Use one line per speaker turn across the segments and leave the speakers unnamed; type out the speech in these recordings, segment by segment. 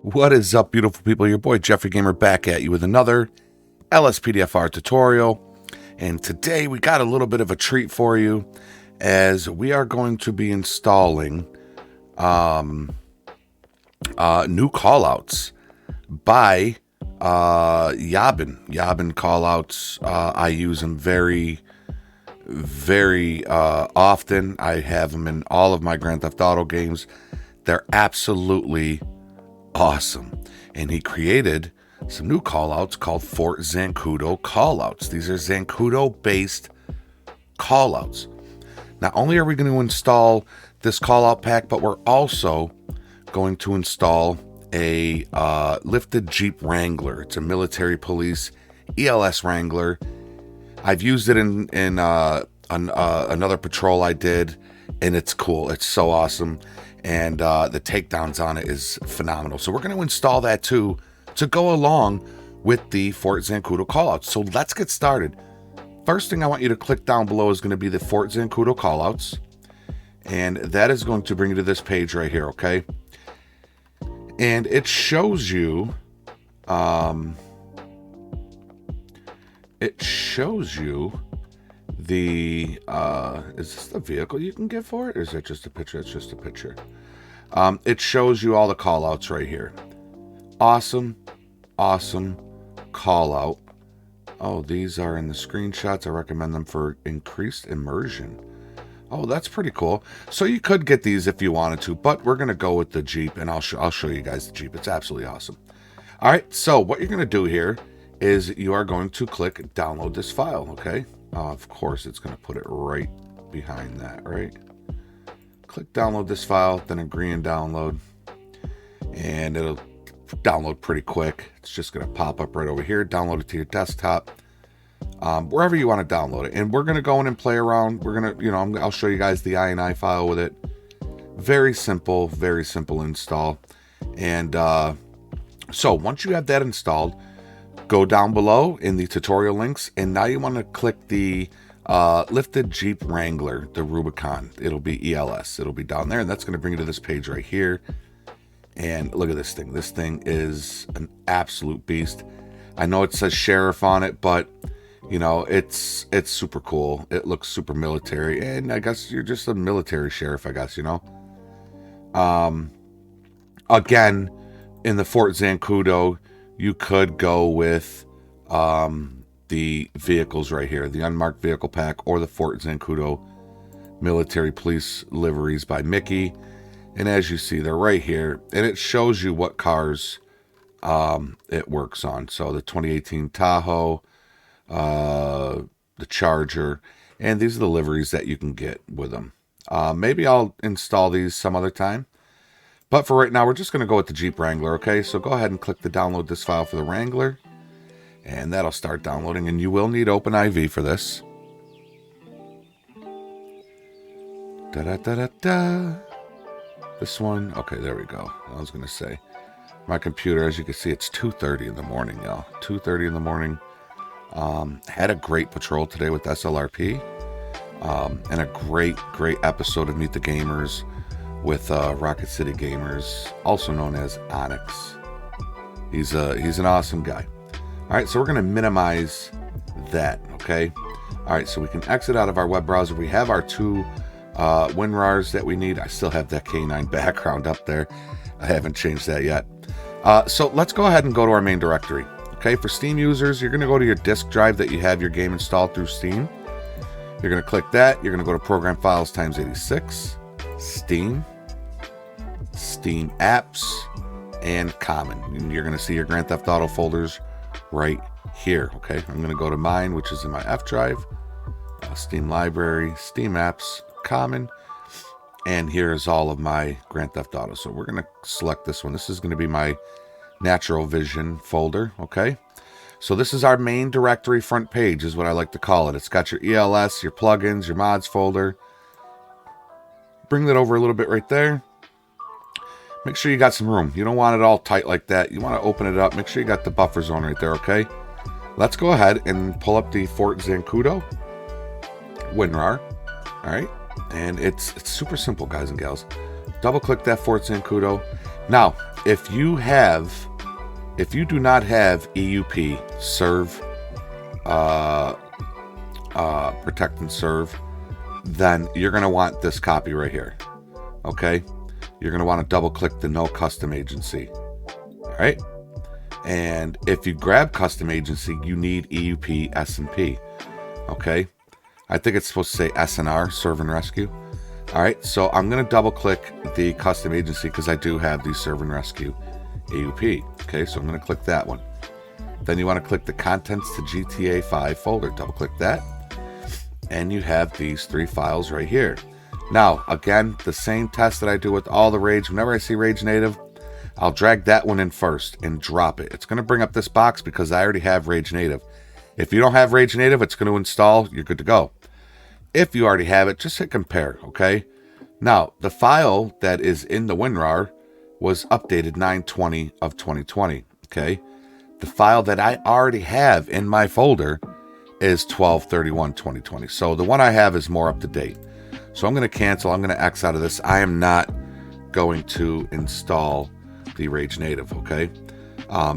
What is up, beautiful people? Your boy Jeffrey Gamer back at you with another LSPDFR tutorial. And today we got a little bit of a treat for you, as we are going to be installing new callouts by Yabin callouts. I use them very often. I have them in all of my Grand Theft Auto games. They're absolutely awesome. And he created some new callouts called Fort Zancudo callouts. These are Zancudo based callouts. Not only are we going to install this callout pack, but we're also going to install a lifted Jeep Wrangler. It's a military police ELS Wrangler. I've used it in another patrol I did, and it's cool. It's so awesome. And the takedowns on it is phenomenal. So we're going to install that too to go along with the Fort Zancudo callouts. So let's get started. First thing I want you to click down below is going to be the Fort Zancudo callouts. And that is going to bring you to this page right here, okay? And it shows you the is this the vehicle you can get for it, or is it just a picture? It's just a picture. It shows you all the callouts right here. Awesome callout. Oh, these are in the screenshots. I recommend them for increased immersion. Oh, that's pretty cool. So you could get these if you wanted to, but we're gonna go with the Jeep, and I'll show you guys the Jeep. It's absolutely awesome. All right, so what you're gonna do here is you are going to click download this file, okay? Of course, it's going to put it right behind that, right? Click download this file, then agree and download. And it'll download pretty quick. It's just going to pop up right over here. Download it to your desktop, wherever you want to download it. And we're going to go in and play around. We're going to, I'll show you guys the INI file with it. Very simple install. And so once you have that installed, go down below in the tutorial links, and now you want to click the lifted Jeep Wrangler, the Rubicon. It'll be ELS. It'll be down there, and that's going to bring you to this page right here. And look at this thing. This thing is an absolute beast. I know it says sheriff on it, but you know, it's super cool. It looks super military, and I guess you're just a military sheriff, I guess, you know. Again, in the Fort Zancudo, you could go with the vehicles right here, the unmarked vehicle pack, or the Fort Zancudo military police liveries by Mickey. And as you see, they're right here, and it shows you what cars it works on. So the 2018 Tahoe, the Charger, and these are the liveries that you can get with them. Maybe I'll install these some other time. But for right now, we're just going to go with the Jeep Wrangler, okay? So go ahead and click the download this file for the Wrangler, and that'll start downloading. And you will need OpenIV for this. Da-da-da-da-da. This one, okay, there we go. I was going to say, my computer, as you can see, it's 2:30 in the morning, y'all. 2:30 in the morning. Had a great patrol today with SLRP, and a great episode of Meet the Gamers with Rocket City Gamers, also known as Onyx. He's an awesome guy. All right, so we're going to minimize that, okay? All right, so we can exit out of our web browser. We have our two WinRARs that we need. I still have that K9 background up there. I haven't changed that yet. So let's go ahead and go to our main directory. Okay, for Steam users, you're going to go to your disk drive that you have your game installed through Steam. You're going to click that. You're going to go to Program Files times 86. Steam apps, and common. And you're going to see your Grand Theft Auto folders right here. Okay, I'm going to go to mine, which is in my F drive, Steam library, Steam apps, common, and here's all of my Grand Theft Auto. So we're going to select this one. This is going to be my Natural Vision folder. Okay, so this is our main directory front page, is what I like to call it. It's got your ELS, your plugins, your mods folder. Bring that over a little bit right there. Make sure you got some room. You don't want it all tight like that. You want to open it up. Make sure you got the buffer zone right there, okay? Let's go ahead and pull up the Fort Zancudo WinRAR. All right? And it's super simple, guys and gals. Double click that Fort Zancudo. Now, if you do not have EUP, serve, protect and serve, then you're going to want this copy right here. Okay? You're going to want to double click the no custom agency. All right? And if you grab custom agency, you need EUP S&P. Okay? I think it's supposed to say SNR, serve and rescue. All right, so I'm going to double click the custom agency because I do have the serve and rescue EUP. Okay, so I'm going to click that one. Then you want to click the contents to gtav folder. Double click that. And you have these 3 files right here. Now, again, the same test that I do with all the Rage. Whenever I see Rage Native, I'll drag that one in first and drop it. It's going to bring up this box because I already have Rage Native. If you don't have Rage Native, it's going to install. You're good to go. If you already have it, just hit compare, okay? Now, the file that is in the WinRAR was updated 9/20 of 2020, okay? The file that I already have in my folder is 12/31/2020. So the one I have is more up to date. So I'm going to cancel. I'm going to X out of this. I am not going to install the Rage Native, okay?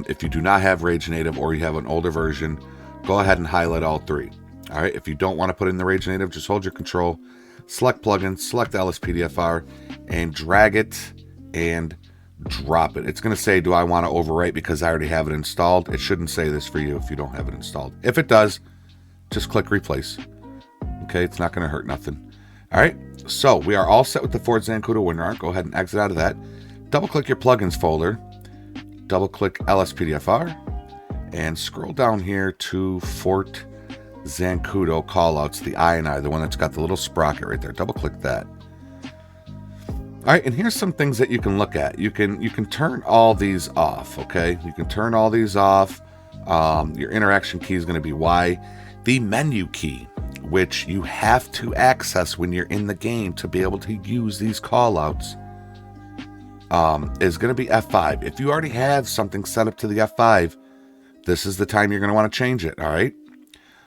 If you do not have Rage Native or you have an older version, go ahead and highlight all 3. All right, if you don't want to put in the Rage Native, just hold your control, select plugins, select LSPDFR, and drag it and drop it. It's going to say, do I want to overwrite because I already have it installed? It shouldn't say this for you if you don't have it installed. If it does, just click replace. Okay, it's not going to hurt nothing. All right, so we are all set with the Ford Zancudo WinRAR. Go ahead and exit out of that. Double click your plugins folder. Double click LSPDFR and scroll down here to Fort Zancudo callouts, the I&I, the one that's got the little sprocket right there. Double click that. All right, and here's some things that you can look at. You can turn all these off, okay? You can turn all these off. Your interaction key is going to be Y. The menu key, which you have to access when you're in the game to be able to use these callouts, is going to be F5. If you already have something set up to the F5, this is the time you're going to want to change it, all right?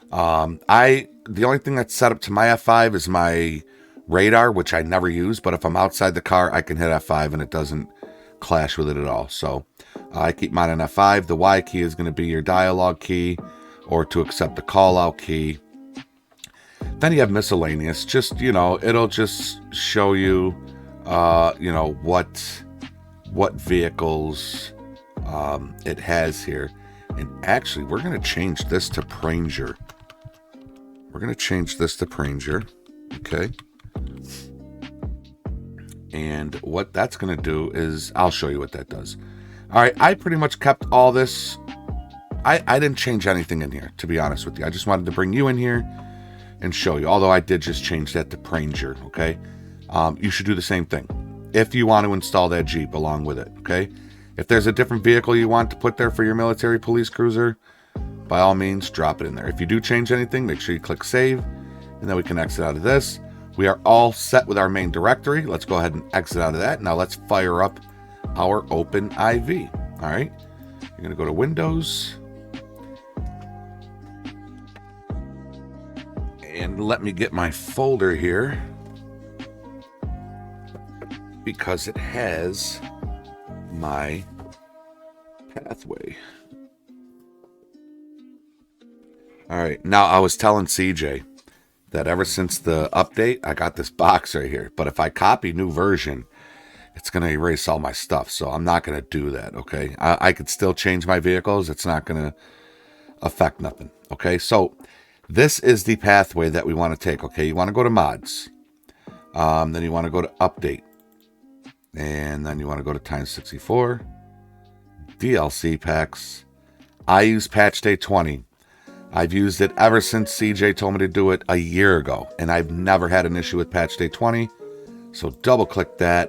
The only thing that's set up to my F5 is my radar, which I never use, but if I'm outside the car, I can hit F5 and it doesn't clash with it at all. So I keep mine on F5. The Y key is going to be your dialogue key or to accept the call out key. Then you have miscellaneous, just, it'll just show you, what vehicles, it has here. And actually, we're going to change this to Pranger. Okay. And what that's going to do is, I'll show you what that does. All right, I pretty much kept all this. I didn't change anything in here, to be honest with you. I just wanted to bring you in here and show you, although I did just change that to Pranger, okay? You should do the same thing if you want to install that Jeep along with it, okay? If there's a different vehicle you want to put there for your military police cruiser, by all means, drop it in there. If you do change anything, make sure you click save, and then we can exit out of this. We are all set with our main directory. Let's go ahead and exit out of that. Now let's fire up our Open IV. All right, you're going to go to Windows. And let me get my folder here because it has my pathway. All right, now I was telling CJ that ever since the update, I got this box right here. But if I copy new version, it's going to erase all my stuff. So I'm not going to do that, okay? I could still change my vehicles. It's not going to affect nothing, okay? So this is the pathway that we want to take, okay? You want to go to mods. Then you want to go to update. And then you want to go to times 64. DLC packs. I use patch day 20. I've used it ever since CJ told me to do it a year ago. And I've never had an issue with patch day 20. So double click that.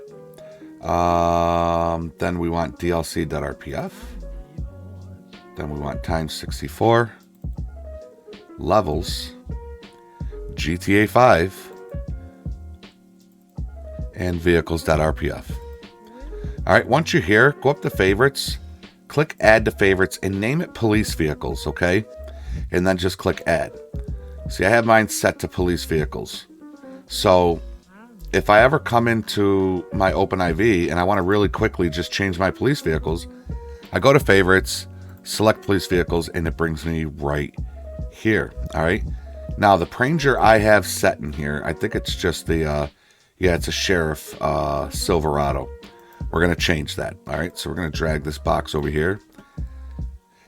Then we want DLC.rpf. Then we want times 64. Levels. GTA 5. And vehicles.rpf. All right, once you're here, go up to favorites, click add to favorites, and name it police vehicles, okay? And then just click add. See, I have mine set to police vehicles. So if I ever come into my OpenIV and I want to really quickly just change my police vehicles, I go to favorites, select police vehicles, and it brings me right here. All right. Now the Pranger I have set in here, I think it's just the, yeah, it's a Sheriff Silverado. We're going to change that. All right. So we're going to drag this box over here.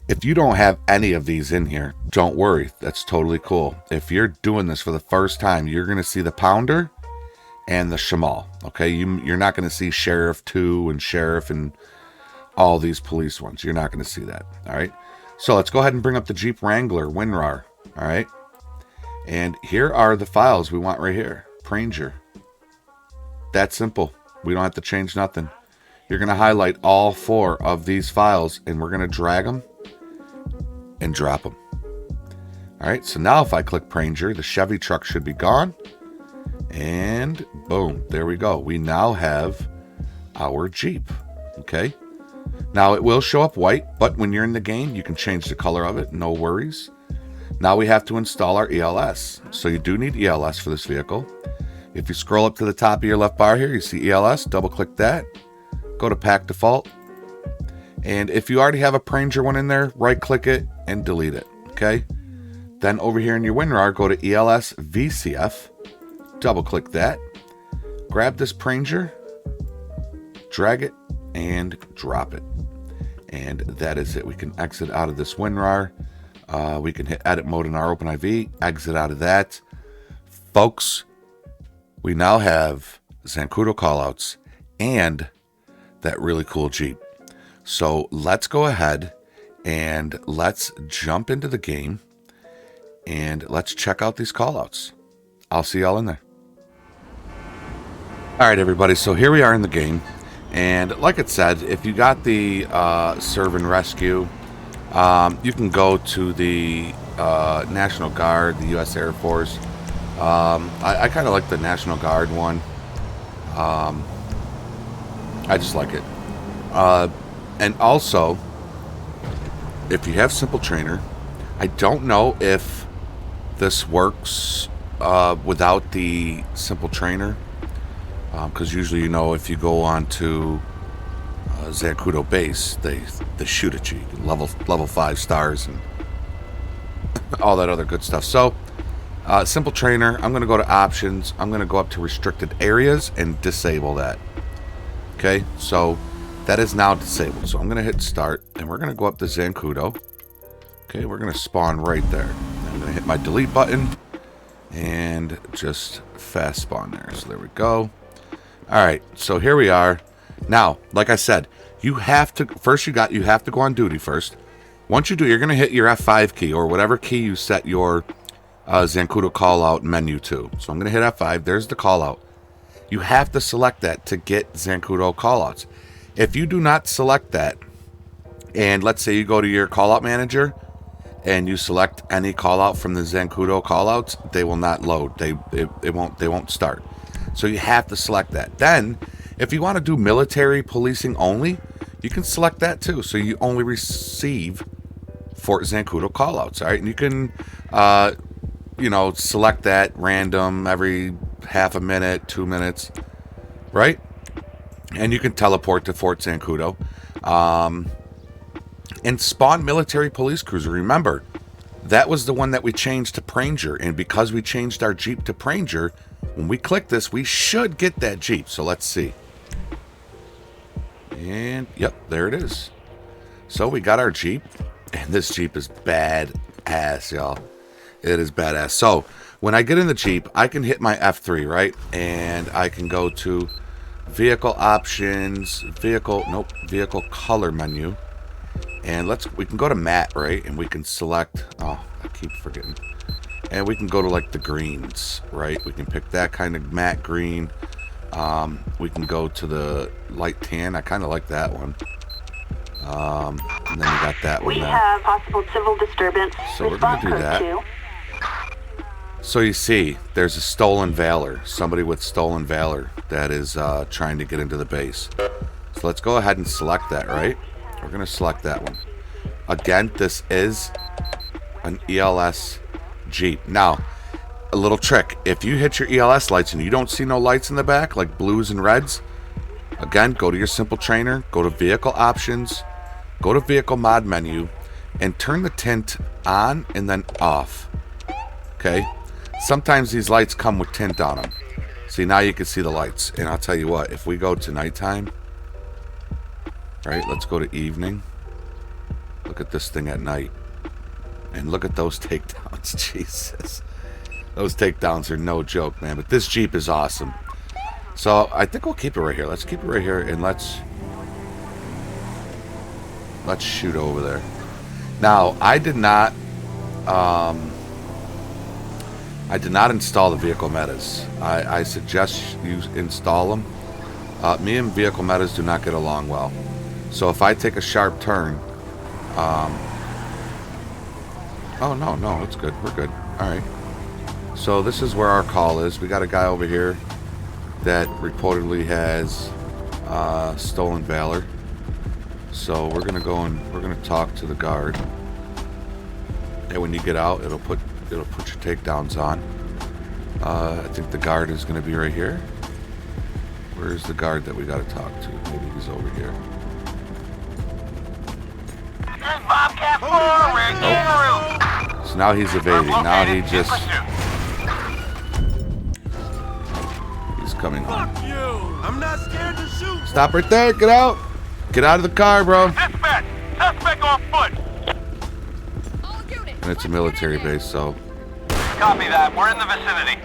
If you don't have any of these in here, don't worry. That's totally cool. If you're doing this for the first time, you're going to see the Pounder and the Shamal. Okay. You're not going to see Sheriff 2 and Sheriff and all these police ones. You're not going to see that. All right. So let's go ahead and bring up the Jeep Wrangler WinRAR. All right. And here are the files we want right here. Pranger. That's simple. We don't have to change nothing. You're going to highlight all 4 of these files and we're going to drag them and drop them. All right. So now if I click Pranger, the Chevy truck should be gone. And boom, there we go. We now have our Jeep. Okay. Now it will show up white, but when you're in the game, you can change the color of it. No worries. Now we have to install our ELS. So you do need ELS for this vehicle. If you scroll up to the top of your left bar here, you see ELS, double click that, go to pack default. And if you already have a Pranger one in there, right click it and delete it. Okay. Then over here in your WinRAR, go to ELS VCF, double click that, grab this Pranger, drag it and drop it. And that is it. We can exit out of this WinRAR. We can hit edit mode in our OpenIV, exit out of that. Folks, we now have Zancudo callouts and that really cool Jeep. So let's go ahead and let's jump into the game and let's check out these callouts. I'll see y'all in there. All right, everybody. So here we are in the game. And like it said, if you got the serve and rescue, you can go to the National Guard, the U.S. Air Force. I kind of like the National Guard one. I just like it. And also, if you have Simple Trainer, I don't know if this works without the Simple Trainer. Because usually, you know, if you go on to Zancudo base, they shoot at you. Level 5 stars and all that other good stuff. So, Simple Trainer, I'm going to go to options. I'm going to go up to restricted areas and disable that. Okay, so that is now disabled. So I'm going to hit start and we're going to go up to Zancudo. Okay, we're going to spawn right there. I'm going to hit my delete button and just fast spawn there. So there we go. All right, so here we are. Now, like I said, you have to first you have to go on duty first. Once you do, you're going to hit your F5 key or whatever key you set your Zancudo callout menu to. So I'm going to hit F5. There's the callout. You have to select that to get Zancudo callouts. If you do not select that, and let's say you go to your callout manager and you select any callout from the Zancudo callouts, they will not load. They won't start. So you have to select that. Then, if you want to do military policing only, you can select that too. So you only receive Fort Zancudo callouts. All right, and you can, you know, select that random every half a minute, 2 minutes, right? And you can teleport to Fort Zancudo, and spawn military police cruiser. Remember, that was the one that we changed to Pranger, and because we changed our Jeep to Pranger, when we click this, we should get that Jeep. So let's see. And yep, there it is. So we got our Jeep, and this Jeep is badass, y'all. It is badass. So when I get in the Jeep, I can hit my F3, right? And I can go to vehicle options, vehicle color menu. And we can go to matte, right? And we can select, oh, I keep forgetting. And we can go to like the greens, right? We can pick that kind of matte green. We can go to the light tan. I kind of like that one. And then we got that one. We have possible civil disturbance. So we're going to do that. So you see, there's a stolen valor. Somebody with stolen valor that is trying to get into the base. So let's go ahead and select that, right? We're going to select that one. Again, this is an ELS Jeep. Now, a little trick. If you hit your ELS lights and you don't see no lights in the back, like blues and reds, again, go to your simple trainer, go to vehicle options, go to vehicle mod menu, and turn the tint on and then off. Okay? Sometimes these lights come with tint on them. See, now you can see the lights. And I'll tell you what, if we go to nighttime, right, let's go to evening. Look at this thing at night. And look at those takedowns. Jesus. Those takedowns are no joke, man. But this Jeep is awesome. So I think we'll keep it right here. Let's keep it right here and let's shoot over there. Now, I did not install the vehicle metas. I suggest you install them. Me and vehicle metas do not get along well. So if I take a sharp turn, oh no, it's good. We're good. All right. So this is where our call is. We got a guy over here that reportedly has stolen valor. So we're gonna go and we're gonna talk to the guard. And when you get out, it'll put your takedowns on. I think the guard is gonna be right here. Where's the guard that we gotta talk to? Maybe he's over here.
Bobcat 4, we're
nope. So now he's evading. Now he just... He's coming on.
Fuck you! I'm not scared to shoot!
Stop right there. Get out. Get out of the car, bro.
Dispatch! Suspect on foot!
And it's a military base, so...
Copy that. We're in the vicinity.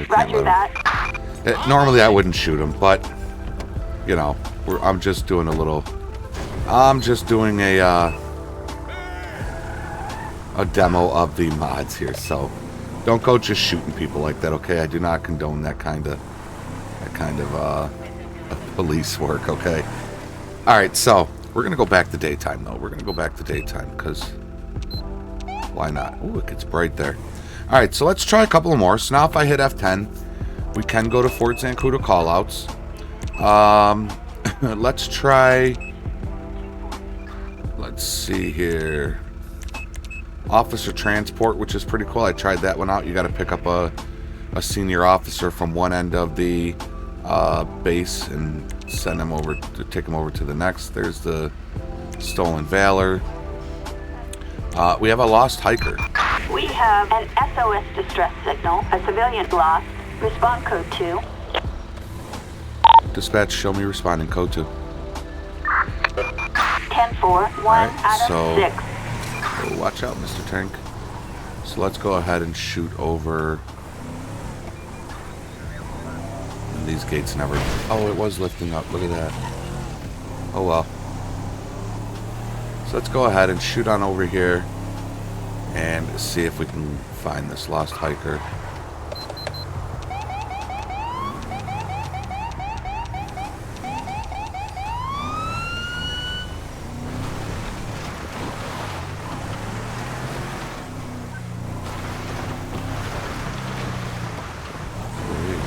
Roger that. Normally I wouldn't shoot him, but you know, I'm just doing a little. I'm just doing a demo of the mods here, so don't go just shooting people like that, okay? I do not condone that kind of police work, okay? All right, so we're gonna go back to daytime though. We're gonna go back to daytime because why not? Ooh, it gets bright there. All right, so let's try a couple more. So now if I hit F10, we can go to Fort Zancudo callouts. Let's try, let's see here. Officer transport, which is pretty cool. I tried that one out. You got to pick up a senior officer from one end of the base and send him over to take him over to the next. There's the stolen valor. We have a lost hiker.
We have an SOS distress signal. A civilian lost. Respond code 2.
Dispatch, show me responding code 2.
10-4, 1
right,
out of 6.
Oh, watch out, Mr. Tank. So let's go ahead and shoot over. And these gates never... Oh, it was lifting up. Look at that. Oh, well. So let's go ahead and shoot on over here and see if we can find this lost hiker.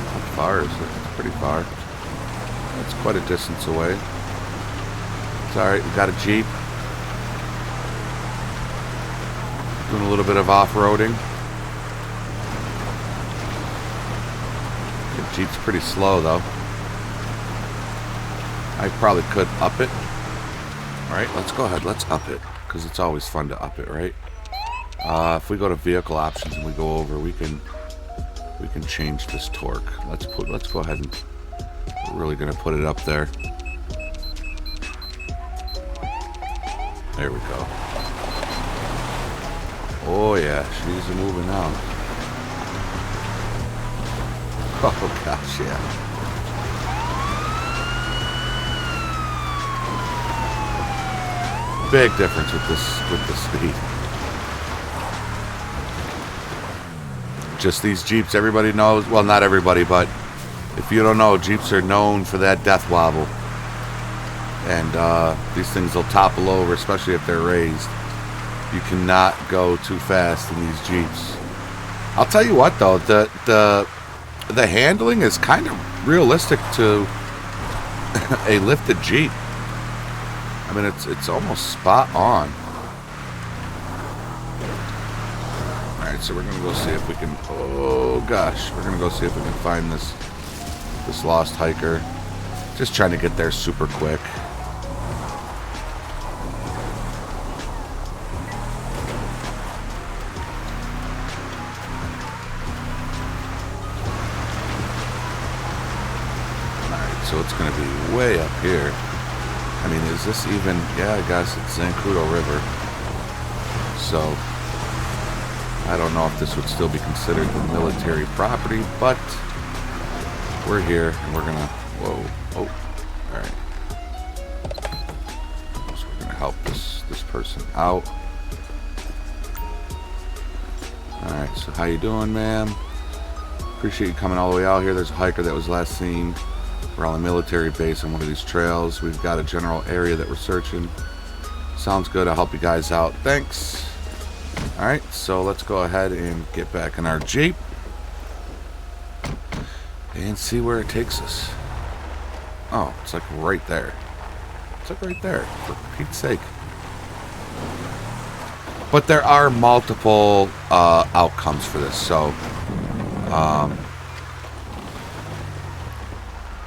How far is it? It's pretty far. It's quite a distance away. It's alright, we got a Jeep. Doing a little bit of off-roading. The Jeep's pretty slow though. I probably could up it. Alright, let's go ahead, let's up it. Because it's always fun to up it, right? If we go to vehicle options and we go over, we can change this torque. Let's go ahead and we're really gonna put it up there. There we go. Oh yeah, she's moving out. Oh gosh, yeah. Big difference with the speed. Just these Jeeps, everybody knows. Well, not everybody, but if you don't know, Jeeps are known for that death wobble. And these things will topple over, especially if they're raised. You cannot go too fast in these Jeeps. I'll tell you what though, the handling is kind of realistic to a lifted Jeep. I I mean, it's almost spot on. Alright, so we're gonna go see if we can... Oh, gosh. We're gonna go see if we can find this lost hiker. Just trying to get there super quick. Alright, so it's gonna be way up here. I mean, is this even... Yeah, I guess it's Zancudo River. So, I don't know if this would still be considered the military property, but we're here, and we're gonna... Whoa. Oh. Alright. So we're gonna help this person out. Alright, so how you doing, ma'am? Appreciate you coming all the way out here. There's a hiker that was last seen. We're on a military base on one of these trails. We've got a general area that we're searching. Sounds good. I'll help you guys out. Thanks. Alright, so let's go ahead and get back in our Jeep and see where it takes us. Oh, it's like right there. It's like right there, for Pete's sake. But there are multiple outcomes for this, so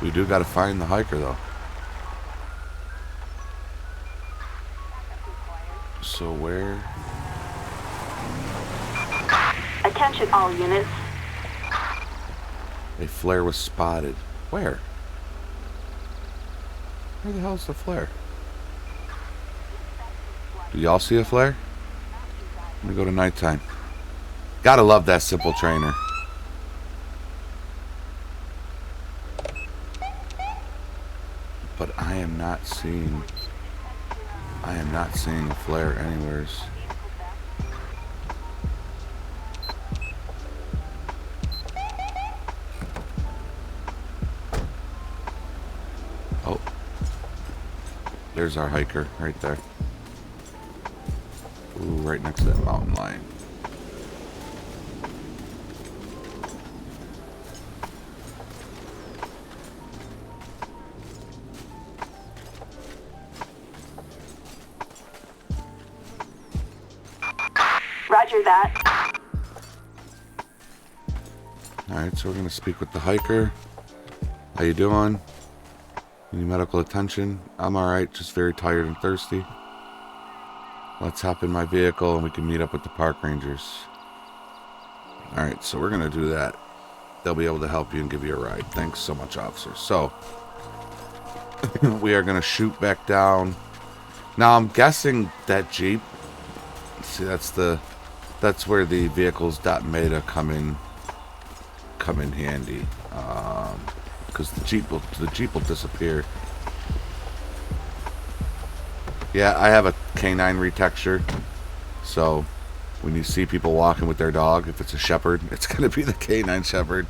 we do got to find the hiker, though. So where?
Attention all units.
A flare was spotted. Where? Where the hell's the flare? Do y'all see a flare? I'm gonna go to nighttime. Gotta love that simple trainer. But I am not seeing a flare anywheres. Oh. There's our hiker right there. Ooh, right next to that mountain line.
Roger that.
Alright, so we're going to speak with the hiker. How you doing? Any medical attention? I'm alright, just very tired and thirsty. Let's hop in my vehicle and we can meet up with the park rangers. Alright, so we're going to do that. They'll be able to help you and give you a ride. Thanks so much, officer. So, we are going to shoot back down. Now, I'm guessing that Jeep... See, that's where the vehicles.meta come in handy. Because the Jeep will disappear. Yeah, I have a canine retexture, so when you see people walking with their dog, if it's a shepherd, it's gonna be the canine shepherd.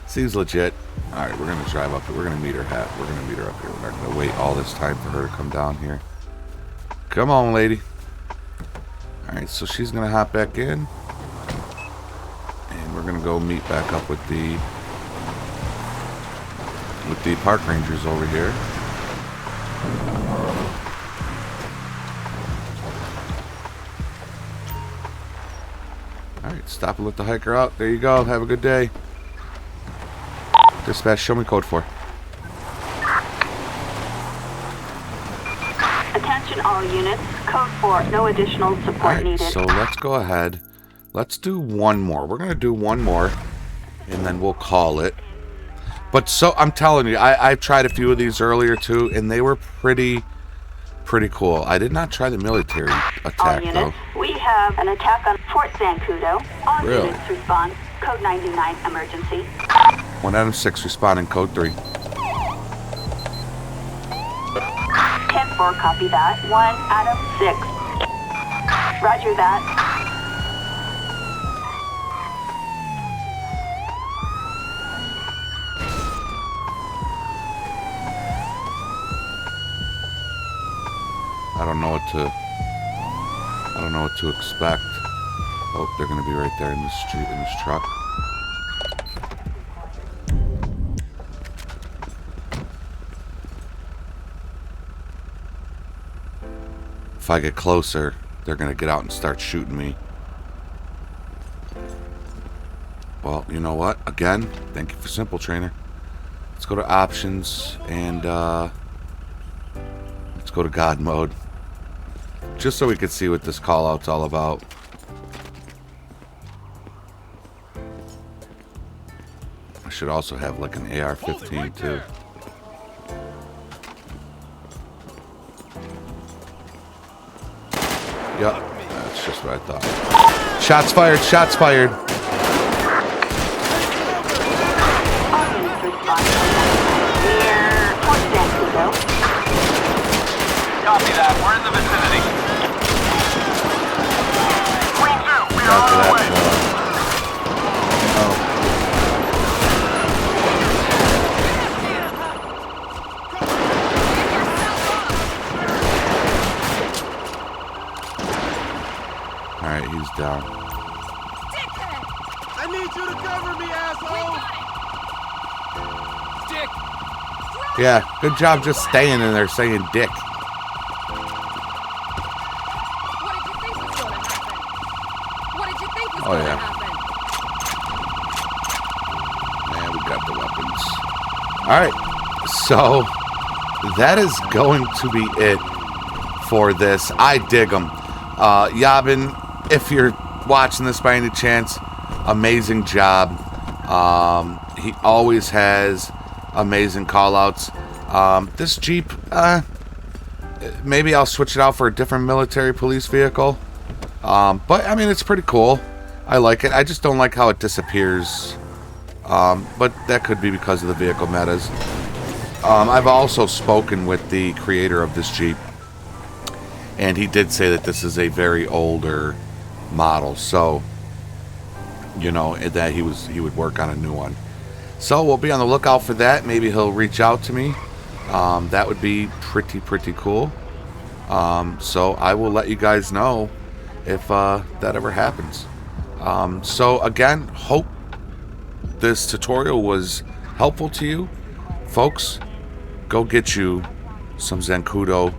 Seems legit. All right, we're gonna drive up. We're gonna meet her We're gonna meet her up here. We're not gonna wait all this time for her to come down here. Come on, lady. All right, so she's gonna hop back in, and we're gonna go meet back up with the park rangers over here. Alright, stop and let the hiker out. There you go. Have a good day. Dispatch, show me code 4.
Attention all units. Code 4. No additional support needed.
So let's go ahead. Let's do one more. We're going to do one more, and then we'll call it. But so, I'm telling you, I've tried a few of these earlier too, and they were pretty cool. I did not try the military attack,
all
though.
units, we have an attack on Fort Zancudo. All
Really?
units respond. Code 99, emergency.
1 Adam 6 responding, code 3.
10-4, copy that. 1 Adam 6. Roger that.
I don't know what to expect. Oh, they're gonna be right there in the street in this truck. If I get closer, they're going to get out and start shooting me. Well, you know what? Again, thank you for Simple Trainer. Let's go to options and let's go to God mode. Just so we can see what this callout's all about. I should also have like an AR-15 too. Yep, that's just what I thought. Shots fired, shots fired.
Near Point Zancudo.
Copy that. We're in the vicinity. Green 2, we are
After
on our
that,
way.
Alright, he's down.
I need you to cover me, asshole! Dick!
Yeah, good job just staying in there saying dick.
What did you think was
Oh,
going to
yeah.
happen?
Man, we got the weapons. Alright, so that is going to be it for this. I dig them. Yabin, if you're watching this by any chance, amazing job. He always has amazing callouts. This Jeep, maybe I'll switch it out for a different military police vehicle. But, I mean, it's pretty cool. I like it. I just don't like how it disappears. But that could be because of the vehicle metas. I've also spoken with the creator of this Jeep. And he did say that this is a very older model. So, you know, that he would work on a new one. So we'll be on the lookout for that. Maybe he'll reach out to me. That would be pretty cool. So I will let you guys know if that ever happens. So again, hope this tutorial was helpful to you. Folks, go get you some Zancudo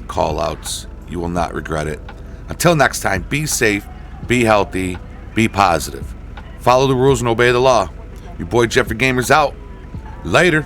callouts. You will not regret it. Until next time, be safe, be healthy, be positive. Follow the rules and obey the law. Your boy Jeffrey Gamer's out. Later.